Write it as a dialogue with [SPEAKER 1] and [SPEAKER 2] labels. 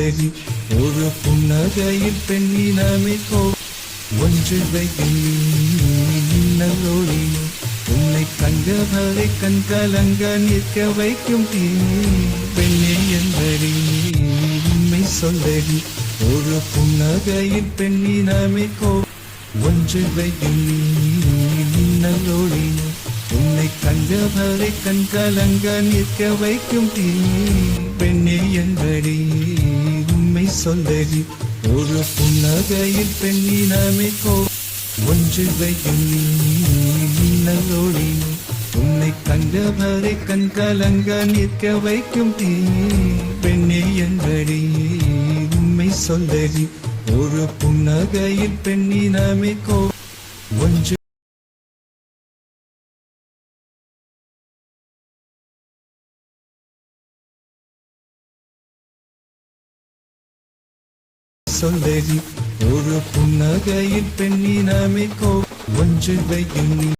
[SPEAKER 1] சொல்லடி ஒரு புன்னகையில் பெண்ணினமே ஒன்று வைகின்றோழி உன்னை கண்டவரை கண் கலங்க நிற்க வைக்கும் தீ பெண்ணே என்படி உண்மை சொல்லடி ஒரு புன்னகையில் பெண்ணினமே ஒன்று வைகின்றோழி உன்னை கண்டவரை கண் கலங்க நிற்க வைக்கும் தீ பெண்ணே என்படி உண்மை சொல்லடி ஒரு புன்னகையில் பெண்ணினமே ஒன்று வைகின்றோழி உன்னை கண்டவரை கண் கலங்க நிற்க வைக்கும் தீ பெண்ணே என்படி உண்மை சொல்லடி ஒரு புன்னகையில் பெண்ணினமே ஒன்று சொல்லடி ஒரு புன்னகையில் பெண்ணினமே ஒன்று வைகின்றோழி